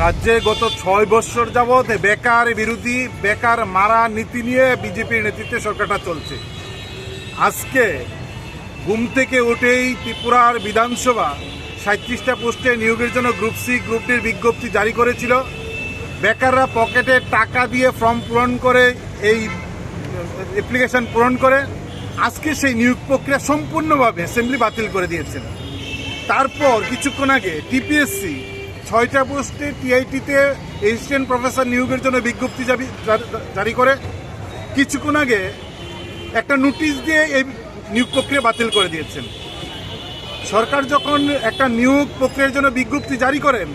রাজ্যে গত 6 বছর যাবৎ বেকার বিরোধী বেকার মারা নীতি নিয়ে বিজেপির নেতৃত্বে সরকারটা চলছে। আজকে ঘুম থেকে উঠেই ত্রিপুরার বিধানসভা 37টা পোস্টে নিয়োগের জন্য গ্রুপ সি গ্রুপ ডির বিজ্ঞপ্তি জারি করেছিল। বেকাররা পকেটে টাকা দিয়ে ফর্ম পূরণ করে এই অ্যাপ্লিকেশন পূরণ করে আজকে সেই নিয়োগ প্রক্রিয়া সম্পূর্ণভাবে অ্যাসেম্বলি বাতিল করে দিয়েছেন। তারপর কিছুক্ষণ আগে টিপিএসসি 6টা পোস্টে টিআইটিতে অ্যাসিস্ট্যান্ট প্রফেসর নিয়োগের জন্য বিজ্ঞপ্তি জারি করে কিছুক্ষণ আগে একটা নোটিশ দিয়ে এই নিয়োগ প্রক্রিয়া বাতিল করে দিয়েছেন। সরকার যখন একটা নিয়োগ প্রক্রিয়ার জন্য বিজ্ঞপ্তি জারি করেন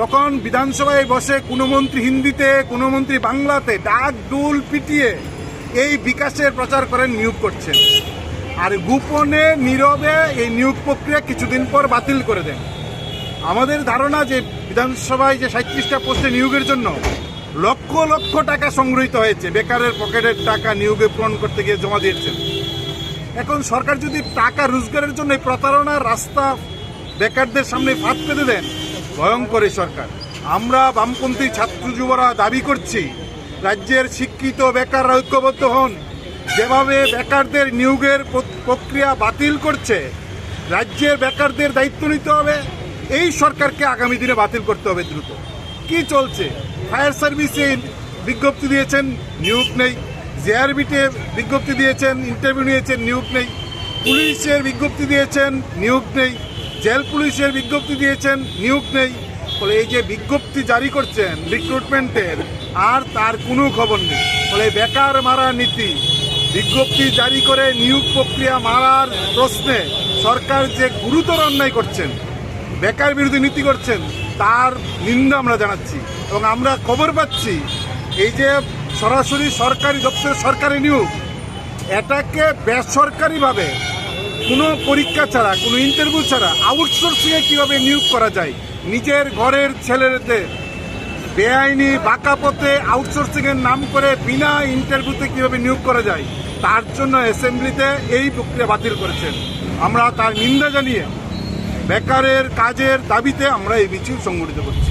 তখন বিধানসভায় বসে কোনো মন্ত্রী হিন্দিতে কোনো মন্ত্রী বাংলাতে ডাক ডোল পিটিয়ে এই বিকাশের প্রচার করেন, নিয়োগ করছেন, আর গোপনে নীরবে এই নিয়োগ প্রক্রিয়া কিছুদিন পর বাতিল করে দেন। আমাদের ধারণা যে বিধানসভায় যে 37টা পোস্টে নিয়োগের জন্য লক্ষ লক্ষ টাকা সংগৃহীত হয়েছে, বেকারের পকেটের টাকা নিয়োগে পূরণ করতে গিয়ে জমা দিয়েছেন। এখন সরকার যদি টাকা রোজগারের জন্য প্রতারণার রাস্তা বেকারদের সামনে ফাঁদ পেতে দেন, ভয়ঙ্কর এই সরকার। আমরা বামপন্থী ছাত্র যুবরা দাবি করছি রাজ্যের শিক্ষিত বেকাররা ঐক্যবদ্ধ হন। যেভাবে বেকারদের নিয়োগের প্রক্রিয়া বাতিল করছে, রাজ্যের বেকারদের দায়িত্ব নিতে হবে। এই সরকারকে আগামী দিনে বাতিল করতে হবে দ্রুত। কি চলছে? ফায়ার সার্ভিসে বিজ্ঞপ্তি দিয়েছেন, নিয়োগ নেই। জেআরবিতে বিজ্ঞপ্তি দিয়েছেন, ইন্টারভিউ নিয়েছেন, নিয়োগ নেই। পুলিশের বিজ্ঞপ্তি দিয়েছেন, নিয়োগ নেই। জেল পুলিশের বিজ্ঞপ্তি দিয়েছেন, নিয়োগ নেই। ফলে এই যে বিজ্ঞপ্তি জারি করছেন রিক্রুটমেন্টের, আর তার কোনো খবর নেই। ফলে বেকার মারা নীতি, বিজ্ঞপ্তি জারি করে নিয়োগ প্রক্রিয়া মারার প্রশ্নে সরকার যে গুরুতর অন্যায় করছেন, বেকার বিরোধী নীতি করছেন, তার নিন্দা আমরা জানাচ্ছি। এবং আমরা খবর পাচ্ছি এই যে সরাসরি সরকারি দপ্তরে সরকারি নিয়োগ, এটাকে বেসরকারিভাবে কোনো পরীক্ষা ছাড়া কোনো ইন্টারভিউ ছাড়া আউটসোর্সিংয়ে কীভাবে নিয়োগ করা যায়, নিজের ঘরের ছেলেদের বেআইনি বাঁকা পথে আউটসোর্সিংয়ের নাম করে বিনা ইন্টারভিউতে কীভাবে নিয়োগ করা যায়, তার জন্য অ্যাসেম্বলিতে এই প্রক্রিয়া বাতিল করেছেন। আমরা তার নিন্দা জানিয়ে বেকারের কাজের দাবিতে আমরা এই মিছিল সংগঠিত করছি।